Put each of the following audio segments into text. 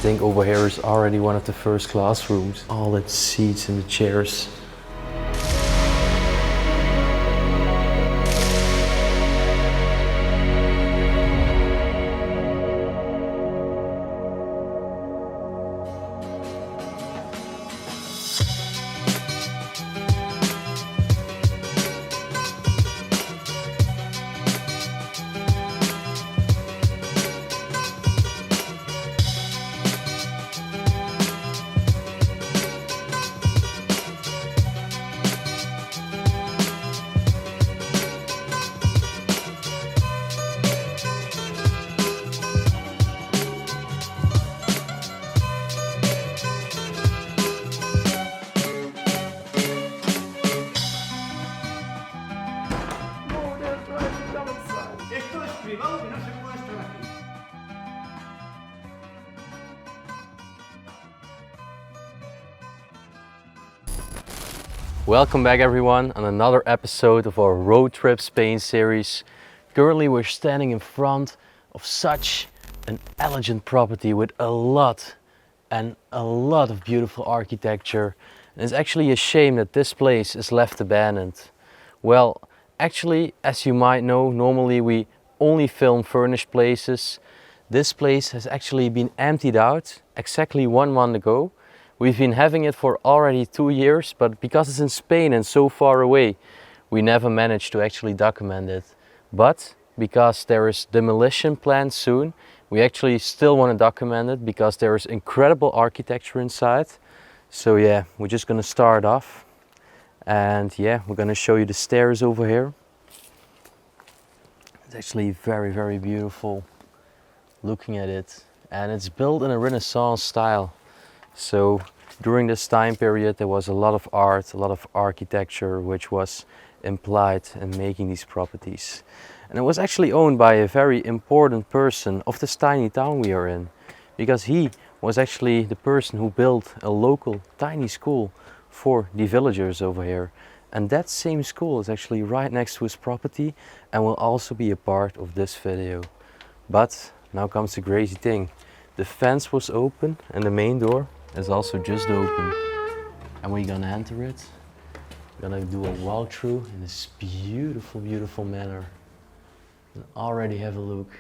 think over here is already one of the first classrooms. All its seats and the chairs. Welcome back everyone on another episode of our Road Trip Spain series. Currently we're standing in front of such an elegant property with a lot of beautiful architecture. And it's actually a shame that this place is left abandoned. Well, actually, as you might know, normally we only film furnished places. This place has actually been emptied out exactly 1 month ago. We've been having it for already 2 years, but because it's in Spain and so far away, we never managed to actually document it. But because there is demolition planned soon, we actually still want to document it because there is incredible architecture inside. So yeah, we're just going to start off. And yeah, we're going to show you the stairs over here. It's actually very beautiful looking at it. And it's built in a Renaissance style. So during this time period there was a lot of art, a lot of architecture which was implied in making these properties. And it was actually owned by a very important person of this tiny town we are in, because he was actually the person who built a local tiny school for the villagers over here. And that same school is actually right next to his property and will also be a part of this video. But now comes the crazy thing. The fence was open and the main door is also just open, and we're gonna enter it. We're gonna do a walkthrough in this beautiful manner and already have a look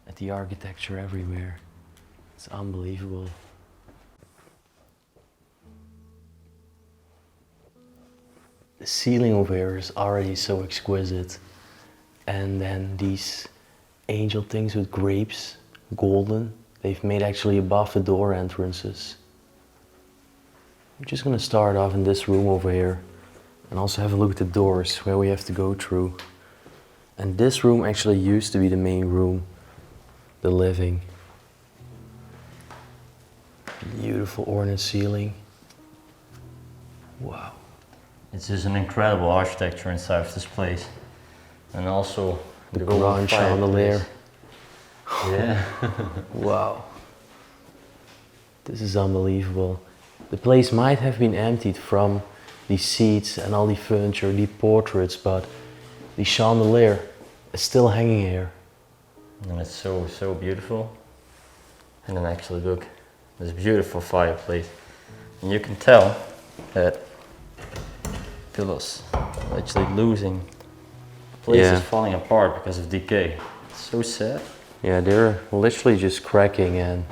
at the architecture everywhere. It's unbelievable. The ceiling over here is already so exquisite, and then these angel things with grapes, golden, they've made actually above the door entrances. I'm just going to start off in this room over here and also have a look at the doors where we have to go through. And this room actually used to be the main room, the living. Beautiful ornate ceiling. Wow. It's just an incredible architecture inside of this place. And also the grand chandelier. Yeah. Wow. This is unbelievable. The place might have been emptied from the seats and all the furniture, the portraits, but the chandelier is still hanging here. And it's so beautiful. And then actually look, this beautiful fireplace. And you can tell that pillows are actually losing. The place is falling apart because of decay. It's so sad. Yeah, they're literally just cracking, and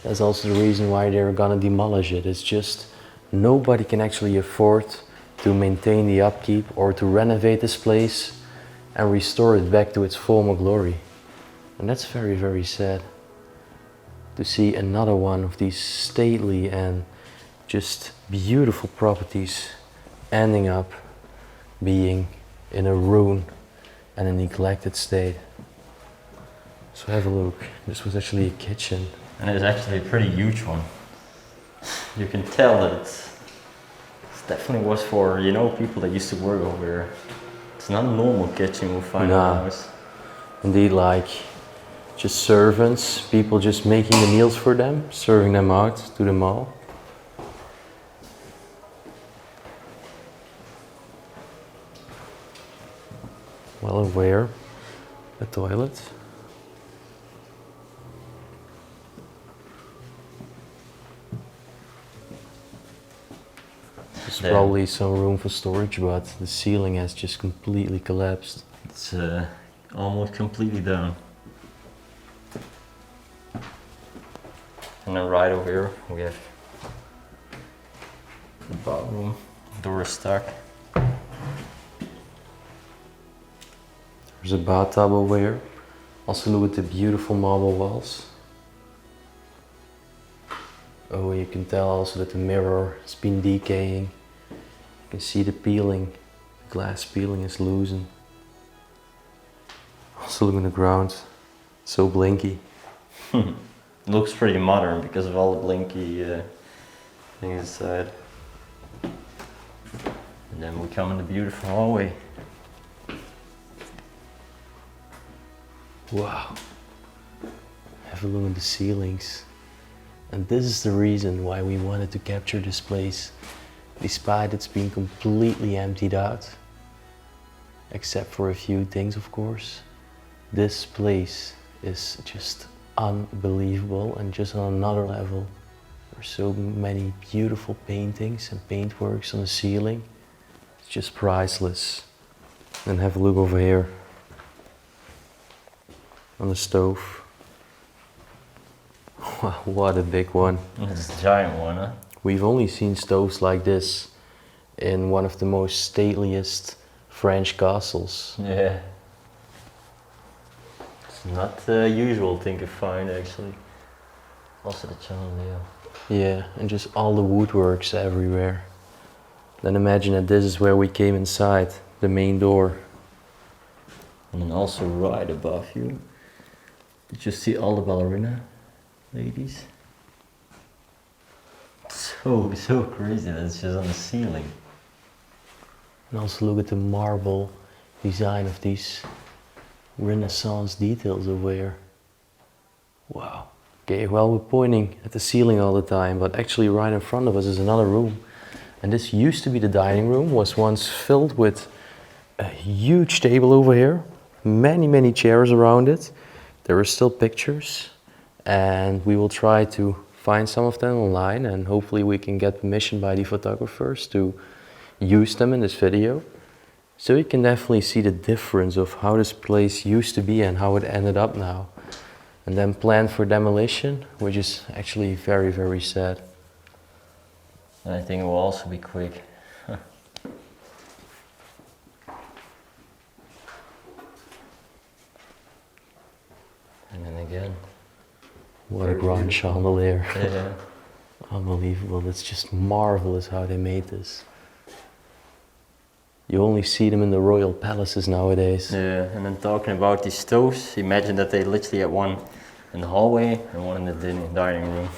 that's also the reason why they're gonna demolish it. It's just nobody can actually afford to maintain the upkeep or to renovate this place and restore it back to its former glory. And that's very sad to see another one of these stately and just beautiful properties ending up being in a ruin and a neglected state. So have a look. This was actually a kitchen. And it's actually a pretty huge one. You can tell that it definitely was for, you know, people that used to work over here. It's not a normal kitchen we'll find in a house. Indeed, like just servants, people just making the meals for them, serving them out to the mall. Well aware, a toilet. There's probably some room for storage, but the ceiling has just completely collapsed. It's almost completely down. And then right over here we have the bathroom. Door is stuck. There's a bathtub over here. Also look at the beautiful marble walls. Oh, you can tell also that the mirror has been decaying. You can see the peeling. The glass peeling is loosened. Also look on the ground. It's so blinky. Looks pretty modern because of all the blinky things inside. And then we come in the beautiful hallway. Wow. Have a look at the ceilings. And this is the reason why we wanted to capture this place, despite it's being completely emptied out. Except for a few things, of course. This place is just unbelievable and just on another level. There's so many beautiful paintings and paintworks on the ceiling. It's just priceless. And have a look over here on the stove. Wow, what a big one. It's a giant one, huh? We've only seen stoves like this in one of the most stateliest French castles. Yeah. It's not the usual thing to find actually. Also the chandelier. Yeah, and just all the woodworks everywhere. Then imagine that this is where we came inside, the main door. And then also right above you, did you see all the ballerina ladies? So crazy that it's just on the ceiling. And also look at the marble design of these Renaissance details over here. Wow. Okay, well, we're pointing at the ceiling all the time, but actually right in front of us is another room. And this used to be the dining room, was once filled with a huge table over here, many chairs around it. There are still pictures, and we will try to find some of them online, and hopefully we can get permission by the photographers to use them in this video. So you can definitely see the difference of how this place used to be and how it ended up now. And then plan for demolition, which is actually very sad. And I think it will also be quick. And then again. What a grand chandelier. Yeah. Unbelievable, it's just marvelous how they made this. You only see them in the royal palaces nowadays. Yeah, and then talking about these stoves, imagine that they literally had one in the hallway and one in the dining room.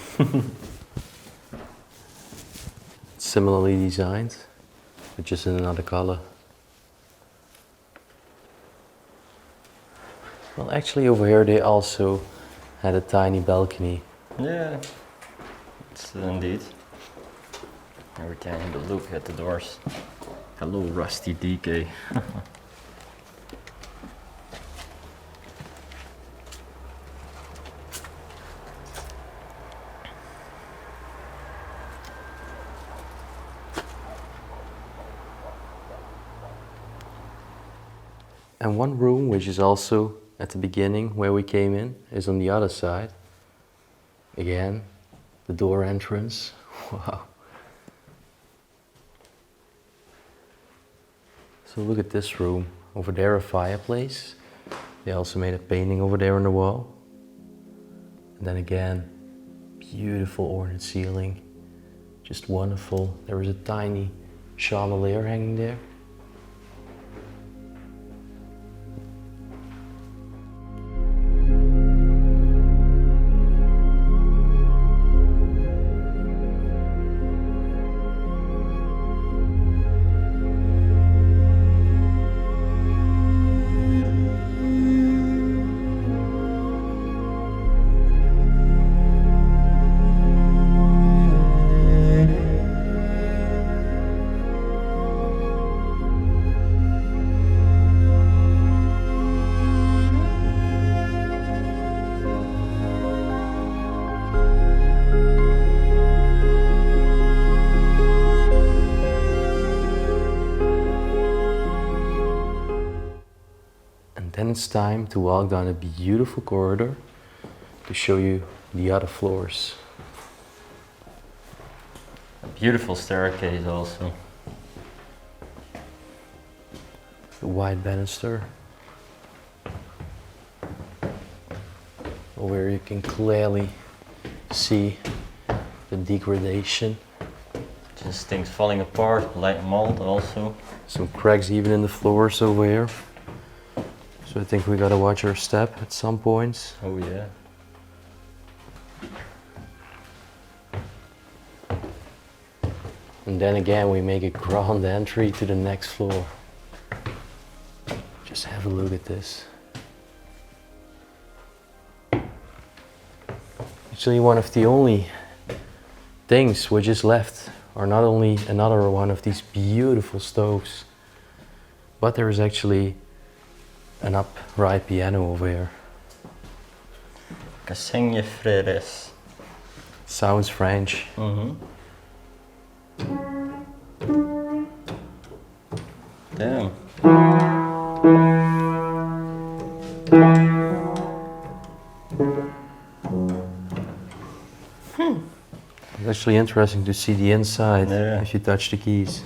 Similarly designed, but just in another color. Well, actually over here they also had a tiny balcony. Yeah, it's indeed. Every time you look at the doors, a little rusty decay. And one room, which is also at the beginning where we came in, is on the other side. Again, the door entrance. Wow. So look at this room. Over there, a fireplace. They also made a painting over there on the wall. And then again, beautiful ornate ceiling. Just wonderful. There is a tiny chandelier hanging there. Then it's time to walk down a beautiful corridor to show you the other floors. A beautiful staircase also. The white banister, where you can clearly see the degradation. Just things falling apart, like mold also. Some cracks even in the floors over here. So I think we gotta watch our step at some points. Oh yeah. And then again we make a grand entry to the next floor. Just have a look at this. Actually one of the only things which is left are not only another one of these beautiful stoves, but there is actually an upright piano over here. 𝗦𝘁cie𝗿𝘆𝗶. Sounds French. Damn. It's actually interesting to see the inside if you touch the keys.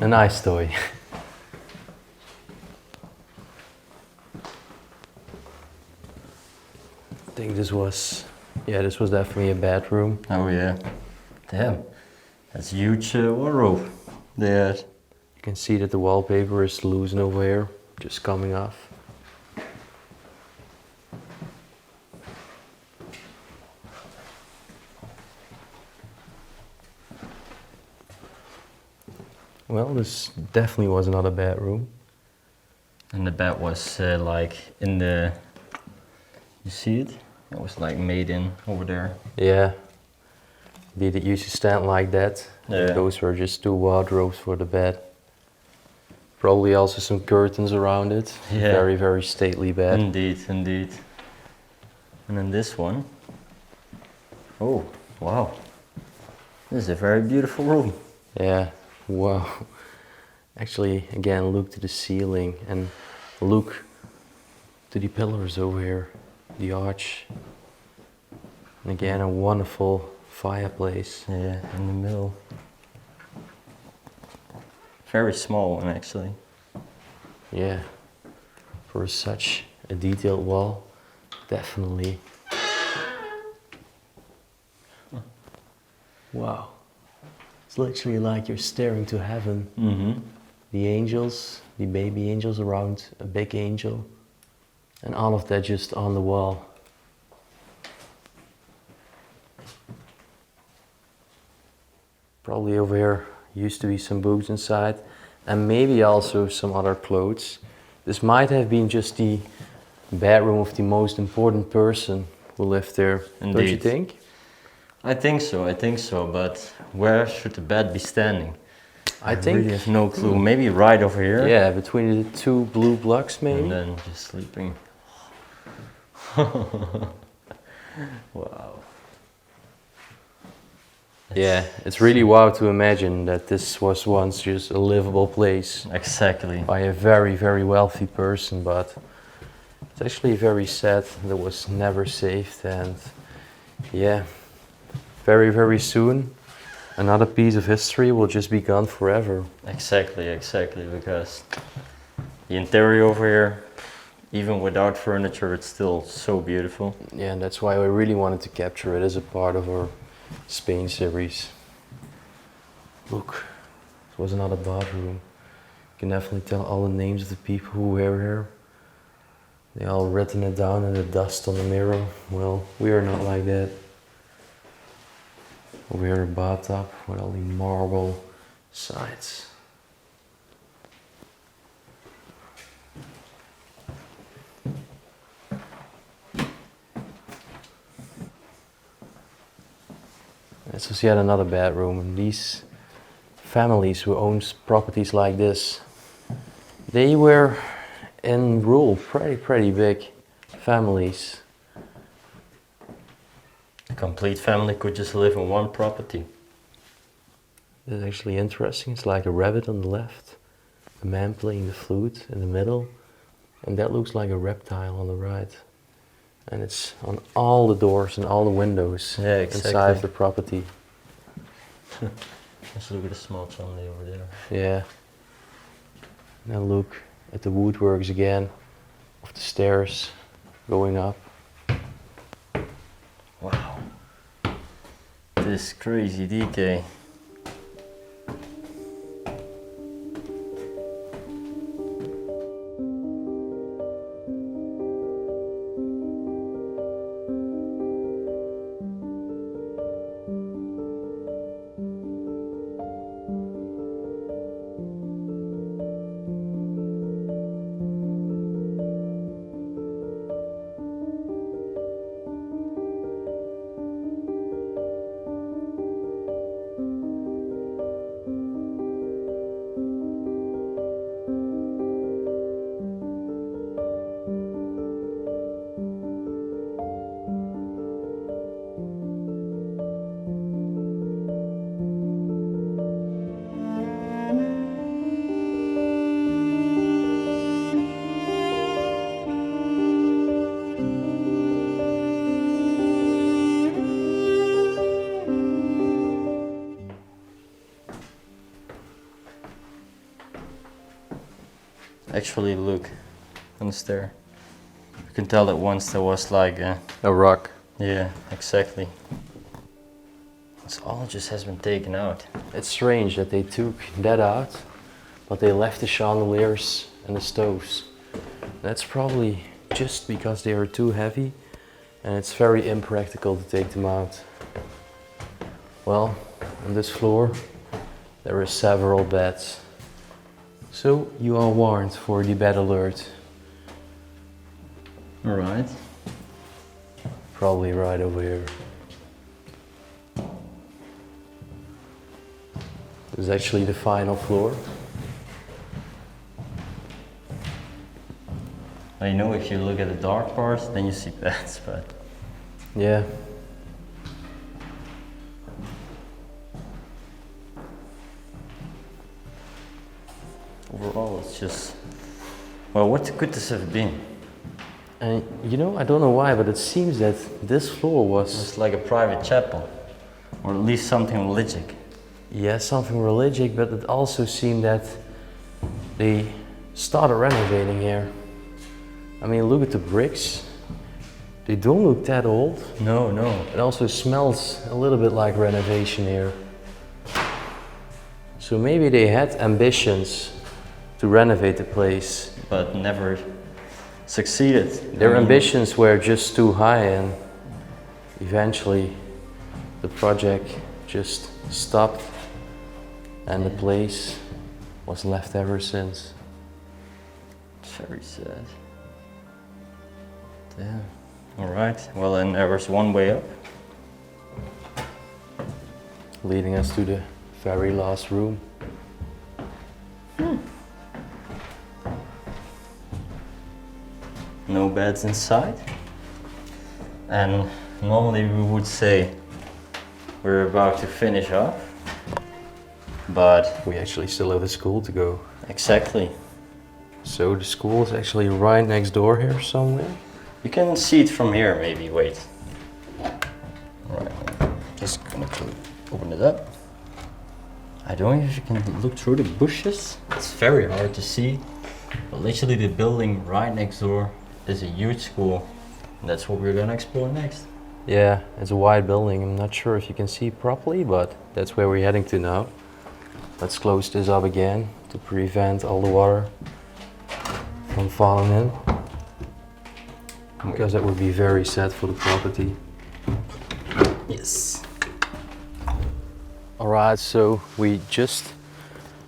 A nice toy. I think this was definitely a bedroom. Oh yeah. Damn. That's a huge wardrobe they had. You can see that the wallpaper is loosened over here, just coming off. Well, this definitely was another bedroom. And the bed was like in the, you see it? It was like made in over there. Yeah. Indeed, it used to stand like that. Yeah. Those were just two wardrobes for the bed. Probably also some curtains around it. Yeah. Very, very stately bed. Indeed, indeed. And then this one. Oh, wow. This is a very beautiful room. Yeah, wow. Actually, again, look to the ceiling and look to the pillars over here, the arch. And again, a wonderful fireplace. Yeah, in the middle. Very small one actually. Yeah, for such a detailed wall, definitely. Wow. It's literally like you're staring to heaven. Mm-hmm. The angels, the baby angels around a big angel, and all of that just on the wall. Probably over here used to be some books inside, and maybe also some other clothes. This might have been just the bedroom of the most important person who lived there. Indeed. Don't you think? I think so, but where should the bed be standing? I think really have no clue. Maybe right over here? Yeah, between the two blue blocks maybe. And then just sleeping. Wow. Yeah, it's really wild to imagine that this was once just a livable place. Exactly. By a very, very wealthy person, but it's actually very sad that it was never saved. And yeah, very, very soon another piece of history will just be gone forever. Exactly, because the interior over here, even without furniture, it's still so beautiful. Yeah, and that's why we really wanted to capture it as a part of our Spain series. Look, it was another bathroom. You can definitely tell all the names of the people who were here. They all written it down in the dust on the mirror. Well, we are not like that. We're a bathtub with all the marble sides. This is yet another bedroom, and these families who own properties like this, they were in rule pretty big. families. A complete family could just live in one property. That's actually interesting. It's like a rabbit on the left, a man playing the flute in the middle, and that looks like a reptile on the right. And it's on all the doors and all the windows inside the property. Let's look at the small family over there. Yeah. Now look at the woodworks again of the stairs going up. Wow. This crazy decay. Actually, look on the stair. You can tell that once there was like a rock. Yeah, exactly. It's all just has been taken out. It's strange that they took that out, but they left the chandeliers and the stoves. That's probably just because they are too heavy and it's very impractical to take them out. Well, on this floor there are several beds. So you are warned for the bed alert. Alright. Probably right over here. This is actually the final floor. I know if you look at the dark parts, then you see beds, but... Yeah. Overall, it's just... Well, what could this have been? And you know, I don't know why, but it seems that this floor was... It's like a private chapel. Or at least something religious. Yeah, something religious, but it also seemed that they started renovating here. I mean, look at the bricks. They don't look that old. No, no. It also smells a little bit like renovation here. So maybe they had ambitions to renovate the place. But never succeeded. Their ambitions were just too high, and eventually the project just stopped and the place was left ever since. It's very sad. Damn. Alright, well then there was one way up. Leading us to the very last room. No beds inside. And normally we would say we're about to finish off. But we actually still have a school to go. Exactly. So the school is actually right next door here somewhere. You can see it from here maybe, wait. Alright, just gonna open it up. I don't know if you can look through the bushes. It's very hard to see. But literally the building right next door is a huge school. And that's what we're gonna explore next. Yeah, it's a wide building. I'm not sure if you can see properly, but that's where we're heading to now. Let's close this up again to prevent all the water from falling in. Because that would be very sad for the property. Yes. Alright, so we just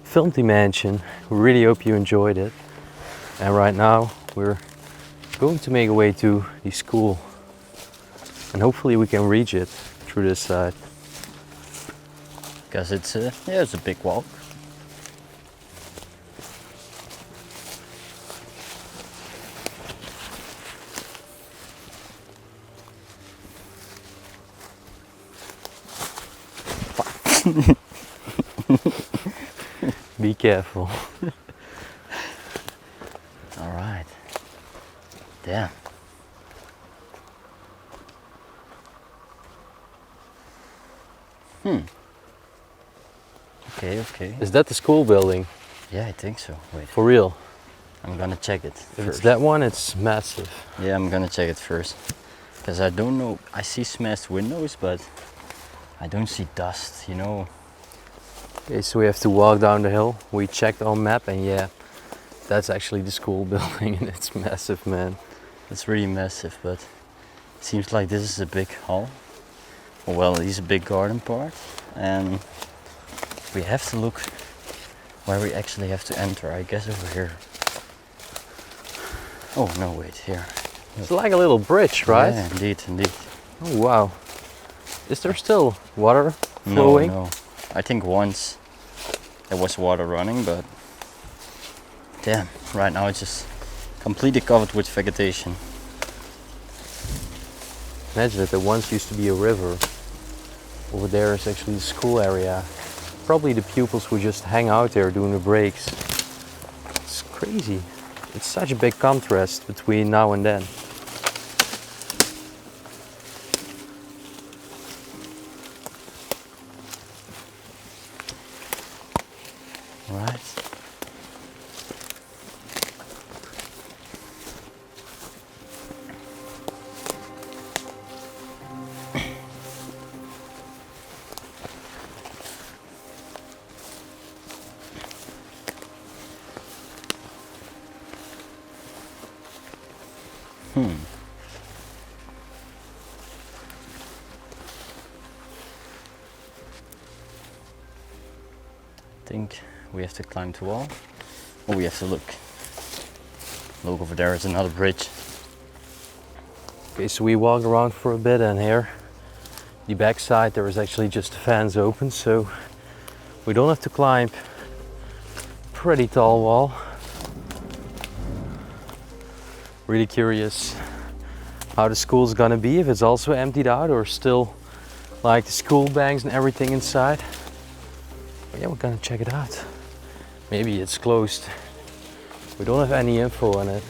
filmed the mansion. We really hope you enjoyed it. And right now we're going to make our way to the school. And hopefully we can reach it through this side. Because it's a big walk. Be careful. All right. Damn. Okay, okay. Is that the school building? Yeah, I think so. Wait, For real? I'm gonna check it If first. it's that one, it's massive. Yeah, I'm gonna check it first. Because I don't know, I see smashed windows, but I don't see dust, you know. Okay, so we have to walk down the hill. We checked on map and yeah, that's actually the school building and it's massive, man. It's really massive, but it seems like this is a big hall. Well, it is a big garden part. And we have to look where we actually have to enter. I guess over here. Oh, no, wait, here. It's like a little bridge, right? Yeah, indeed, indeed. Oh, wow. Is there still water flowing? No, no. I think once there was water running, but damn, right now it's just completely covered with vegetation. Imagine that there once used to be a river. Over there is actually the school area. Probably the pupils would just hang out there during the breaks. It's crazy. It's such a big contrast between now and then. Right. I think we have to climb the wall. Oh, we have to look. Look, over there is another bridge. Okay, so we walk around for a bit and here, the back side, there is actually just the fans open, so we don't have to climb pretty tall wall. Really curious how the school's gonna be, if it's also emptied out or still like the school banks and everything inside. But yeah, we're gonna check it out. Maybe it's closed. We don't have any info on it.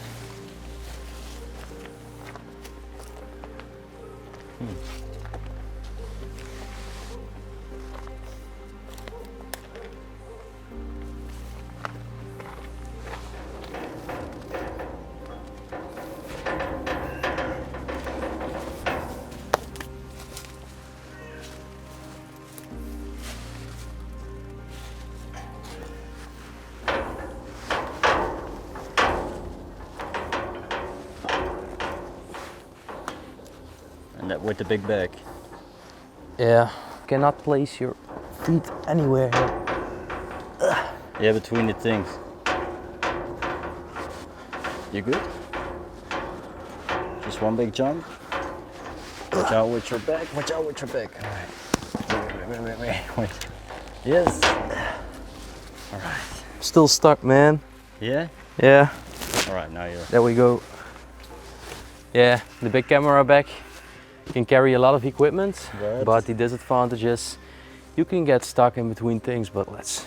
And that with the big bag. Yeah, cannot place your feet anywhere here. Yeah, between the things. You good? Just one big jump. Watch out with your back, watch out with your back. Alright. Wait. Yes. Alright. Still stuck, man. Yeah? Yeah, Alright, now you're. there we go. Yeah, the big camera bag can carry a lot of equipment, but the disadvantage is you can get stuck in between things. But let's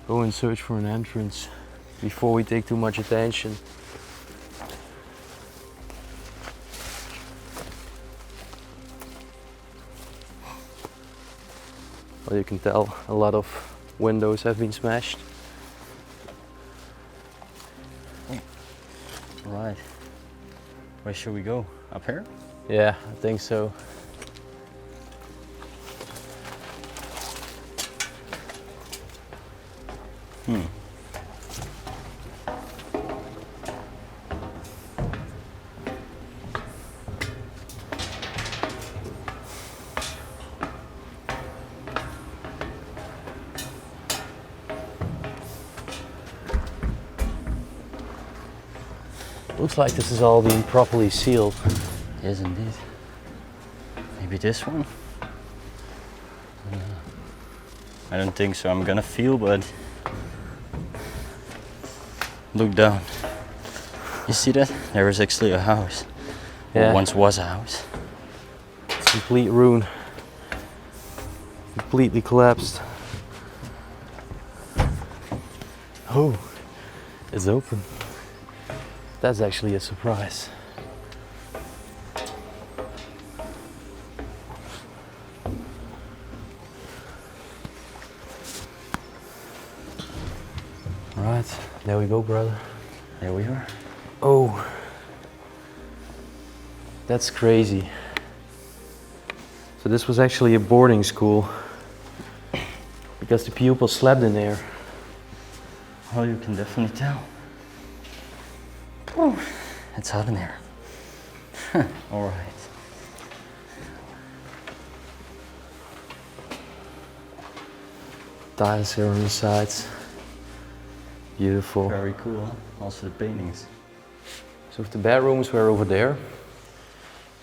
go and search for an entrance before we take too much attention. Well, you can tell a lot of windows have been smashed. Right. Where should we go? Up here? Yeah, I think so. Looks like this has all been properly sealed. Yes, indeed. Maybe this one? I don't think so. I'm gonna feel, but look down. You see that? There is actually a house. Yeah. Or once was a house. It's complete ruin. completely collapsed. Oh, it's open. That's actually a surprise. Right, there we go, brother. There we are. Oh, that's crazy. So this was actually a boarding school because the pupils slept in there. Well, you can definitely tell. Oh, it's hot in there. All right. Tiles here on the sides. Beautiful. Very cool. Huh? Also the paintings. So if the bedrooms were over there,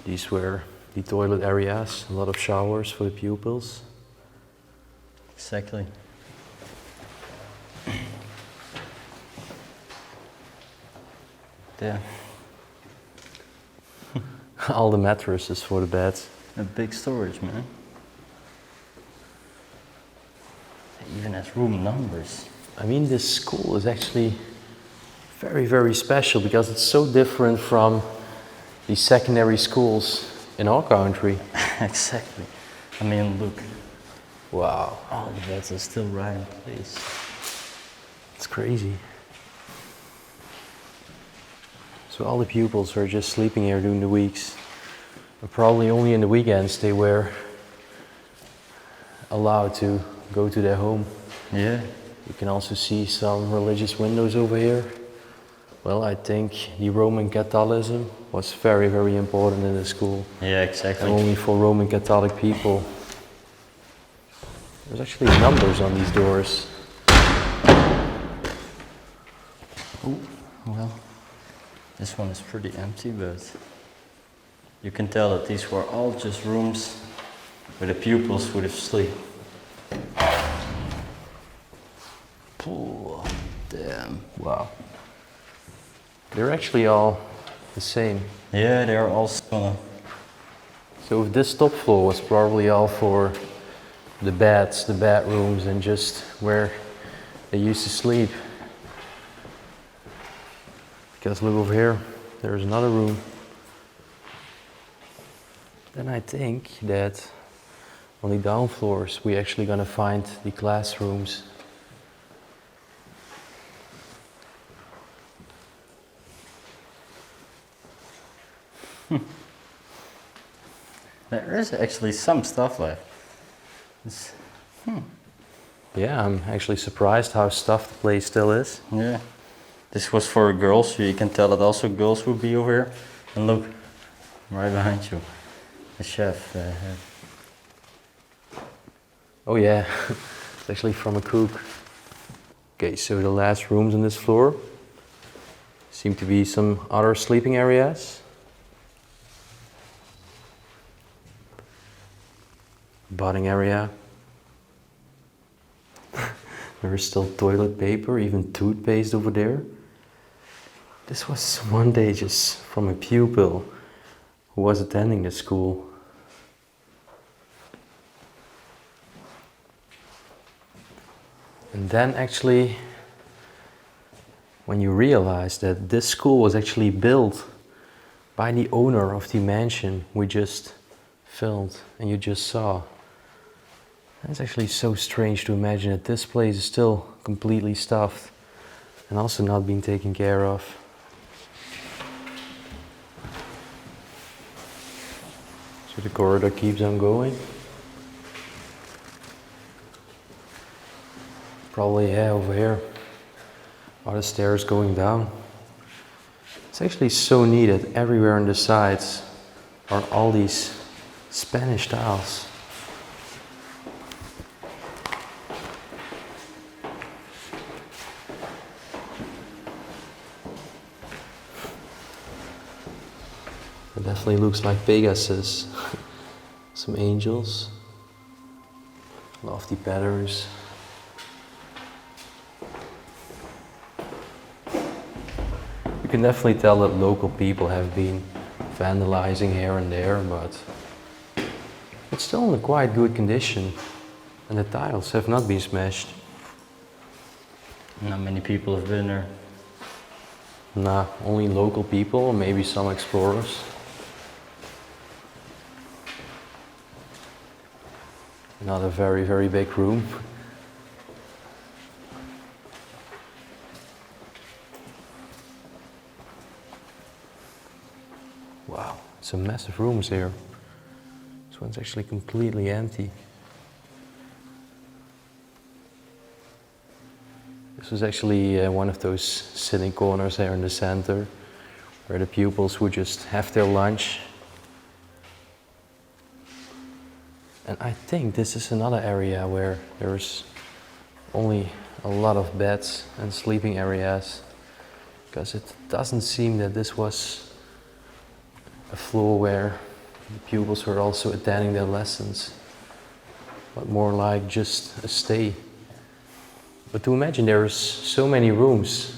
these were the toilet areas, a lot of showers for the pupils. Exactly. There. All the mattresses for the beds. A big storage, man. It even has room numbers. I mean, this school is actually very, very special because it's so different from the secondary schools in our country. Exactly. I mean, look. Wow, All the beds are still right in place. it's crazy. So all the pupils are just sleeping here during the weeks. And probably only in the weekends they were allowed to go to their home. Yeah. You can also see some religious windows over here. Well, I think the Roman Catholicism was very, very important in the school. Yeah, exactly. And only for Roman Catholic people. There's actually numbers on these doors. Oh, well, this one is pretty empty, but you can tell that these were all just rooms where the pupils would have sleep. Oh, damn. Wow. They're actually all the same. Yeah, they are all similar. So if this top floor was probably all for the beds, the bedrooms, and just where they used to sleep. Because look over here, there's another room. Then I think that on the down floors we're actually gonna find the classrooms. There is actually some stuff left. Yeah, I'm actually surprised how stuffed the place still is. Yeah. This was for girls, so you can tell that also girls would be over here. And look, right behind you, the chef. Oh yeah, it's actually from a cook. Okay, so the last rooms on this floor seem to be some other sleeping areas. Budding area. There is still toilet paper, even toothpaste over there. This was one day just from a pupil who was attending the school. And then actually, when you realize that this school was actually built by the owner of the mansion we just filmed and you just saw. It's actually so strange to imagine that this place is still completely stuffed and also not being taken care of. So the corridor keeps on going. Probably, yeah, over here are the stairs going down. It's actually so neat that everywhere on the sides are all these Spanish tiles. It definitely looks like Pegasus. Some angels. Lofty patterns. You can definitely tell that local people have been vandalizing here and there, but it's still in a quite good condition. And the tiles have not been smashed. Not many people have been there. Nah, only local people, maybe some explorers. Not a very, very big room. Wow, some massive rooms here. This one's actually completely empty. This was actually one of those sitting corners here in the center, where the pupils would just have their lunch. And I think this is another area where there's only a lot of beds and sleeping areas, because it doesn't seem that this was a floor where the pupils were also attending their lessons, but more like just a stay. But to imagine there's so many rooms,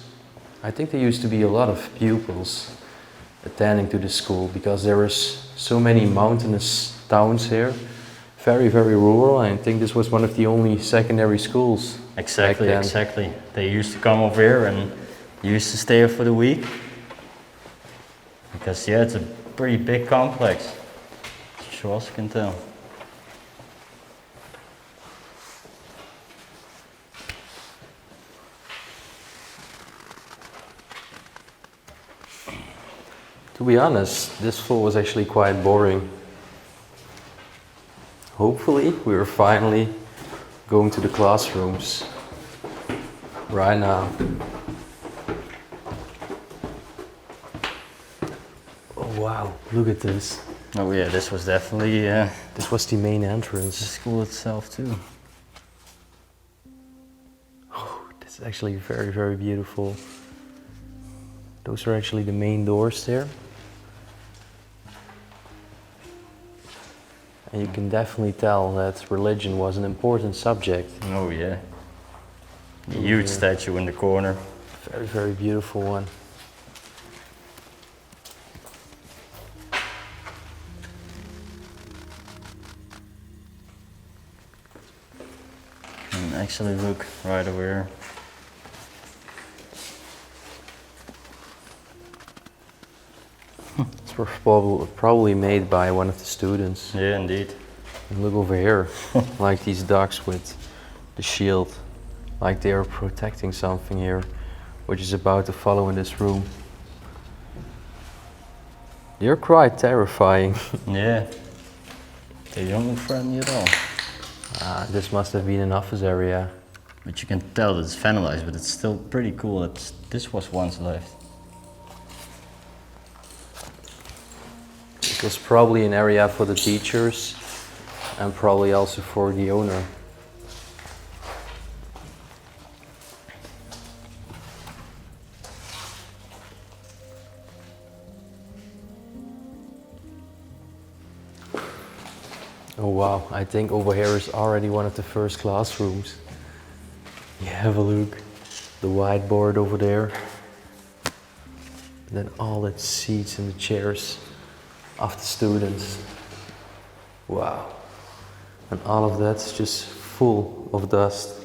I think there used to be a lot of pupils attending to the school, because there is so many mountainous towns here. Very, very rural. I think this was one of the only secondary schools. Exactly, exactly. They used to come over here and used to stay here for the week. Because yeah, it's a pretty big complex, as you also can tell. To be honest, this floor was actually quite boring. Hopefully, we are finally going to the classrooms right now. Oh wow, look at this. Oh yeah, this was definitely This was the main the entrance. school itself too. Oh, this is actually very, very beautiful. Those are actually the main doors there. And you can definitely tell that religion was an important subject. Oh yeah. A huge statue in the corner. Very, very beautiful one. And actually look right over here. These were probably made by one of the students. Yeah, indeed. And look over here, like these ducks with the shield, like they are protecting something here, which is about to follow in this room. They're quite terrifying. Yeah. They don't look friendly at all. This must have been an office area. But you can tell that it's vandalized, but it's still pretty cool that this was once left. It was probably an area for the teachers and probably also for the owner. Oh wow, I think over here is already one of the first classrooms. Yeah, have a look. The whiteboard over there. And then all the seats and the chairs of the students. Wow. And all of that's just full of dust.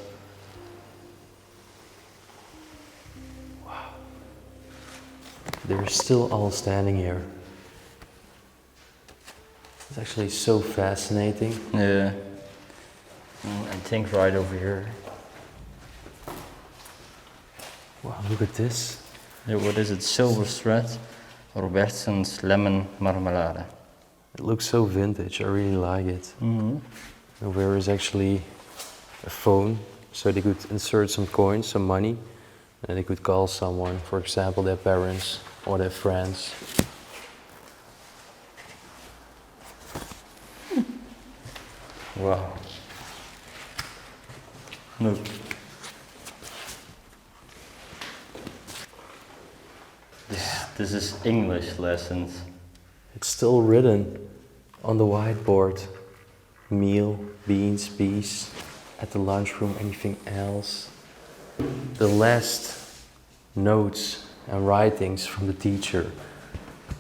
Wow. They're still all standing here. It's actually so fascinating. Yeah. And think right over here. Wow, look at this. Yeah, what is it? Silver thread, 𝗦𝘁cie lemon marmalade. It looks so vintage, I really like it. Mm-hmm. And there is actually a phone, so they could insert some coins, some money, and they could call someone, for example, their parents or their friends. Wow. Look. This is English lessons. It's still written on the whiteboard. Meal, beans, peas, at the lunchroom, anything else. The last notes and writings from the teacher.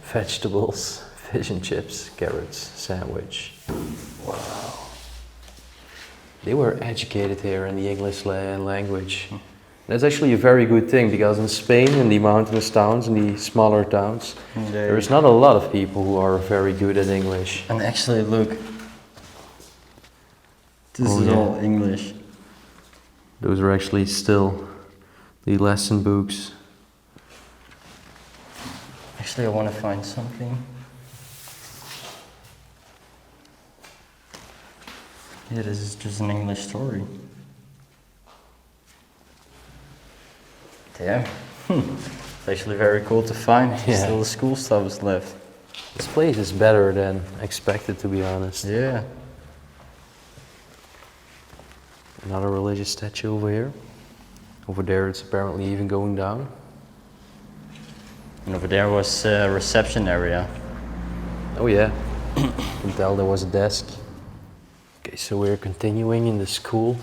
Vegetables, fish and chips, carrots, sandwich. Wow. They were educated here in the English language. That's actually a very good thing, because in Spain, in the mountainous towns, in the smaller towns, there is not a lot of people who are very good at English. And actually, look, this is all English. Those are actually still the lesson books. Actually, I want to find something. Yeah, this is just an English story. Damn. It's actually very cool to find. Yeah. Still the school stuff is left. This place is better than expected, to be honest. Yeah. Another religious statue over here. Over there it's apparently even going down. And over there was a reception area. Oh yeah, you can tell there was a desk. Okay, so we're continuing in the school.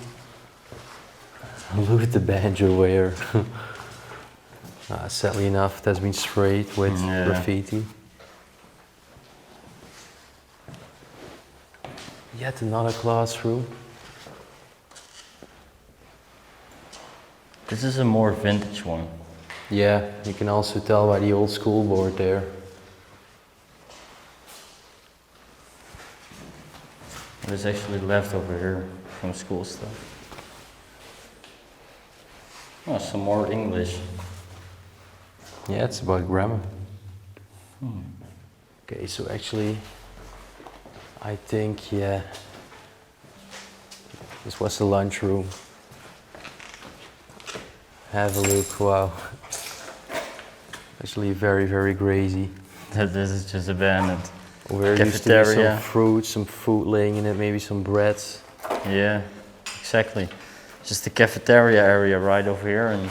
Look at the bench over here. Sadly enough, it has been sprayed with graffiti. Yet another classroom. This is a more vintage one. Yeah, you can also tell by the old school board there. What is actually left over here from school stuff? Oh, some more English. Yeah, it's about grammar. Okay, so actually, I think, yeah, this was the lunchroom. Have a look, wow. Actually very, very crazy. This is just abandoned. Over here used to be some fruit, some food laying in it, maybe some bread. Yeah, exactly. Just the cafeteria area right over here, and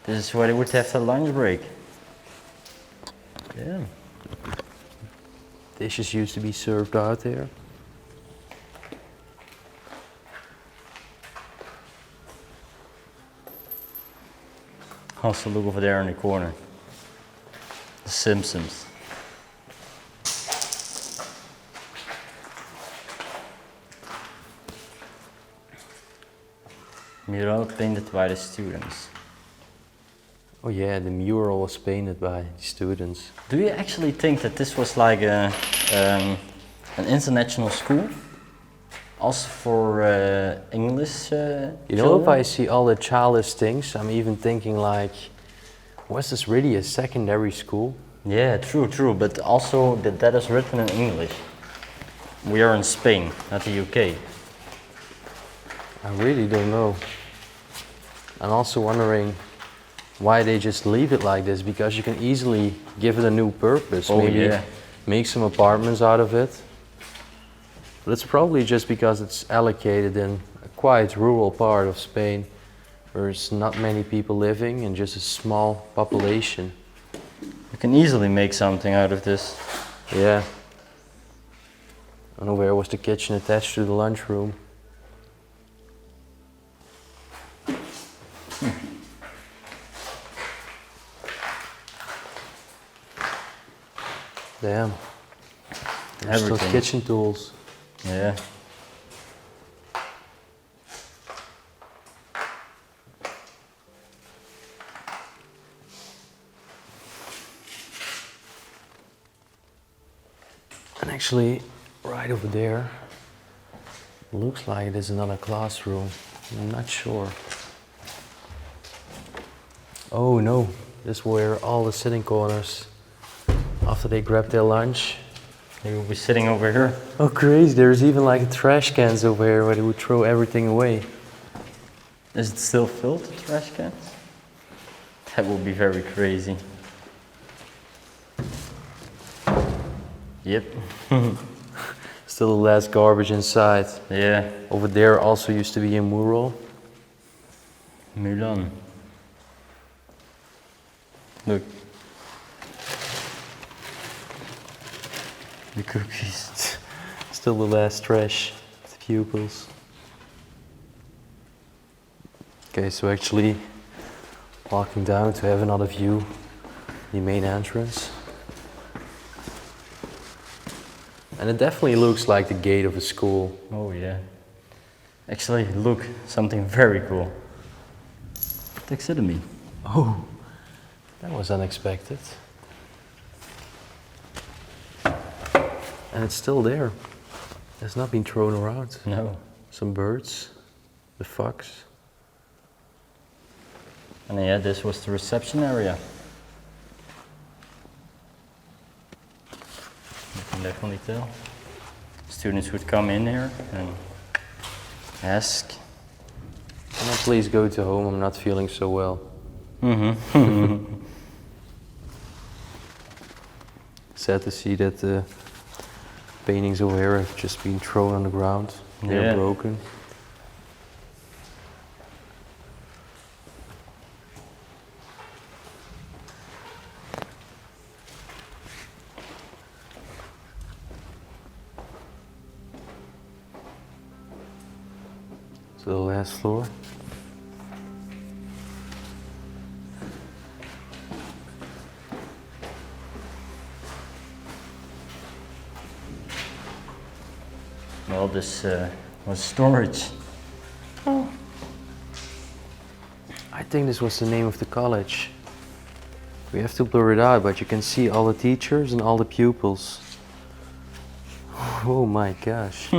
this is where they would have the lunch break. Yeah. Dishes used to be served out there. Also look over there in the corner. The Simpsons. Mural painted by the students. Oh yeah, the mural was painted by the students. Do you actually think that this was like an international school? Also for English You know, if I see all the childish things, I'm even thinking like, was this really a secondary school? Yeah, true, but also that is written in English. We are in Spain, not the UK. I really don't know. I'm also wondering why they just leave it like this, because you can easily give it a new purpose. Oh, maybe yeah. make some apartments out of it. But it's probably just because it's allocated in a quite rural part of Spain, where there's not many people living and just a small population. You can easily make something out of this. Yeah. And over there was the kitchen attached to the lunchroom. Damn. There's still Everything. kitchen tools. Yeah. And actually, right over there, looks like it is another classroom. I'm not sure. Oh no, this is where all the sitting corners, after they grab their lunch. They will be sitting over here. Oh crazy, there's even like trash cans over here where they would throw everything away. Is it still filled, the trash cans? That would be very crazy. Yep. Still the last garbage inside. Yeah. Over there also used to be a mural. Milan. Look. The cookies. Still the last trash, the pupils. Okay, so actually walking down to have another view, the main entrance. And it definitely looks like the gate of a school. Oh yeah. Actually, look, something very cool. Taxidermy. Oh, that was unexpected. And it's still there. It's not been thrown around. No. Some birds, the fox. And yeah, this was the reception area. You can definitely tell. Students would come in here and ask. Can I please go to home? I'm not feeling so well. Mm-hmm. Sad to see that the paintings over here have just been thrown on the ground. They're Yeah. broken. So the last floor. Well, this was storage. I think this was the name of the college. We have to blur it out, but you can see all the teachers and all the pupils. Oh my gosh.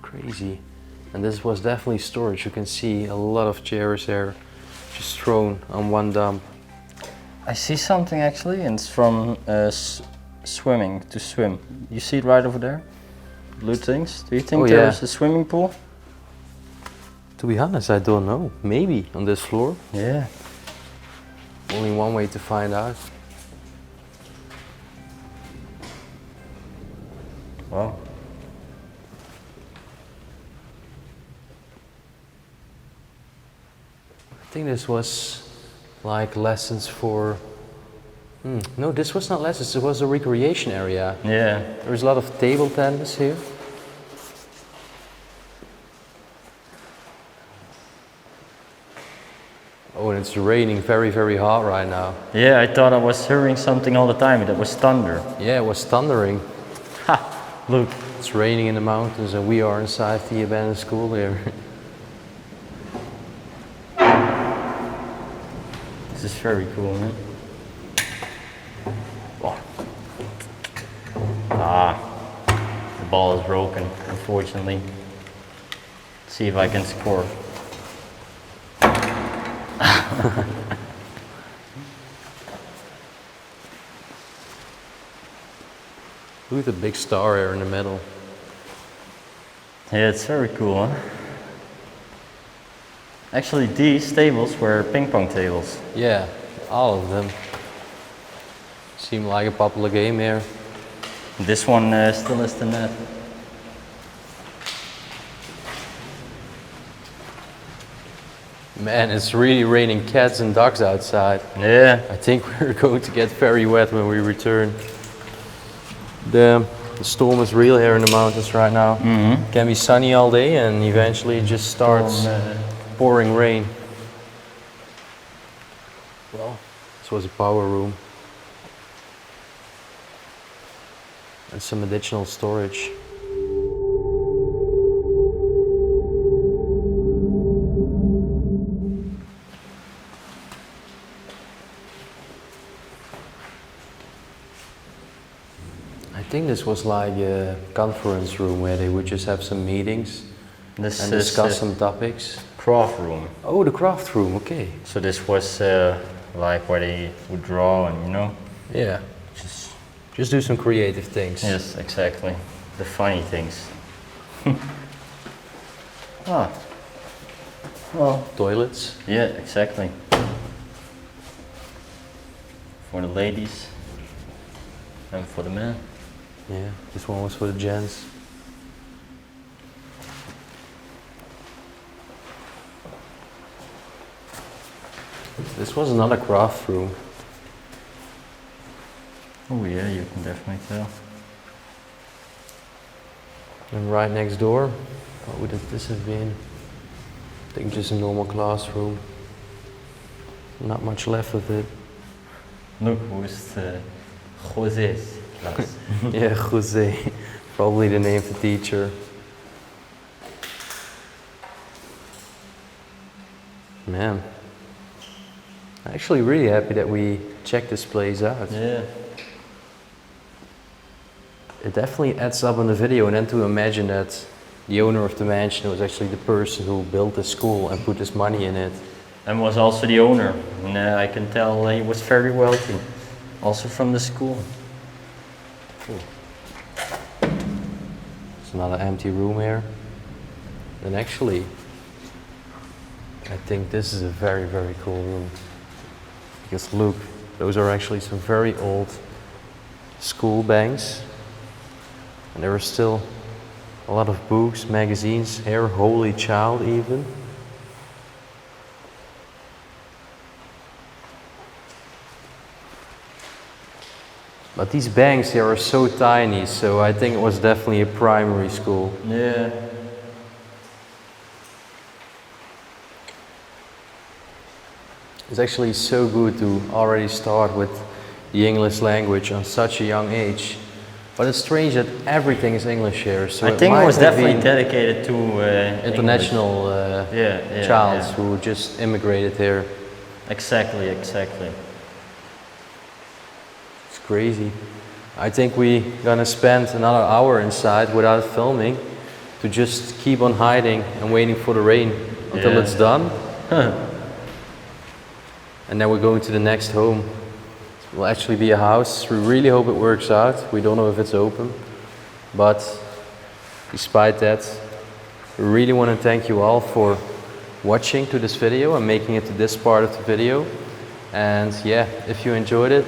Crazy. And this was definitely storage. You can see a lot of chairs there just thrown on one dump. I see something actually, and it's from swimming, to swim. You see it right over there? Blue things. Do you think Oh, there's yeah. a swimming pool? To be honest, I don't know. Maybe on this floor. Yeah. Only one way to find out. Wow. I think this was like lessons for... No, this was not lessons, it was a recreation area. Yeah. There was a lot of table tennis here. Oh, and it's raining very, very hard right now. Yeah, I thought I was hearing something all the time. That was thunder. Yeah, it was thundering. Ha! Look. It's raining in the mountains and we are inside the abandoned school here. This is very cool, man. Oh. Ah, the ball is broken, unfortunately. Let's see if I can score. Look at the big star here in the middle. Yeah, it's very cool, huh? Actually, these tables were ping pong tables. Yeah, all of them. Seemed like a popular game here. This one still has the net. Man, it's really raining cats and dogs outside. Yeah. I think we're going to get very wet when we return. The storm is real here in the mountains right now. Mm-hmm. Can be sunny all day and eventually it just starts pouring rain. Well, this was a power room. And some additional storage. I think this was like a conference room where they would just have some meetings This and is discuss some topics. craft room. Oh, the craft room, okay. So this was like where they would draw and Yeah, just just do some creative things. yes, exactly. The funny things. Ah. Well, Toilets. yeah, exactly. For the ladies and for the men. Yeah, this one was for the gents. This was another craft room. Oh yeah, you can definitely tell. And right next door, what would this have been? I think just a normal classroom. Not much left of it. Look, who's José's class. Yeah, Jose, probably the name of the teacher. Man, I'm actually really happy that we checked this place out. Yeah. It definitely adds up on the video, and then to imagine that the owner of the mansion was actually the person who built the school and put his money in it. And was also the owner. And I can tell he was very wealthy. Also from the school. Cool. There's another empty room here. And actually, I think this is a very, very cool room. Because look, those are actually some very old school banks. And there are still a lot of books, magazines, here, Holy Child even. But these banks, they are so tiny, so I think it was definitely a primary school. Yeah. It's actually so good to already start with the English language on such a young age. But it's strange that everything is English here. So I think it might was have definitely been dedicated to international yeah, childs yeah. who just immigrated here. Exactly, exactly. It's crazy. I think we're gonna spend another hour inside without filming to just keep on hiding and waiting for the rain until Yeah. it's done. And then we're going to the next home. It will actually be a house. We really hope it works out. We don't know if it's open. But despite that, we really want to thank you all for watching to this video and making it to this part of the video. And yeah, if you enjoyed it,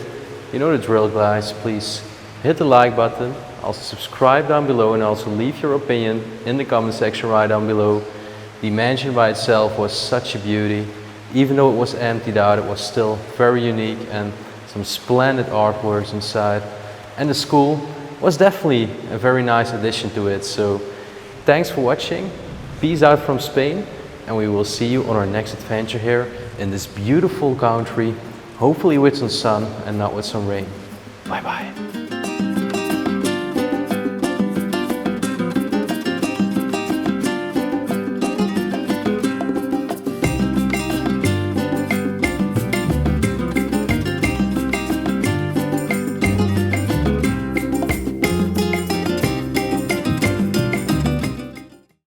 you know the drill, guys. Please hit the like button, also subscribe down below, and also leave your opinion in the comment section right down below. The mansion by itself was such a beauty. Even though it was emptied out, it was still very unique and some splendid artworks inside. And the school was definitely a very nice addition to it. So thanks for watching. Peace out from Spain, and we will see you on our next adventure here in this beautiful country, hopefully with some sun and not with some rain. Bye bye.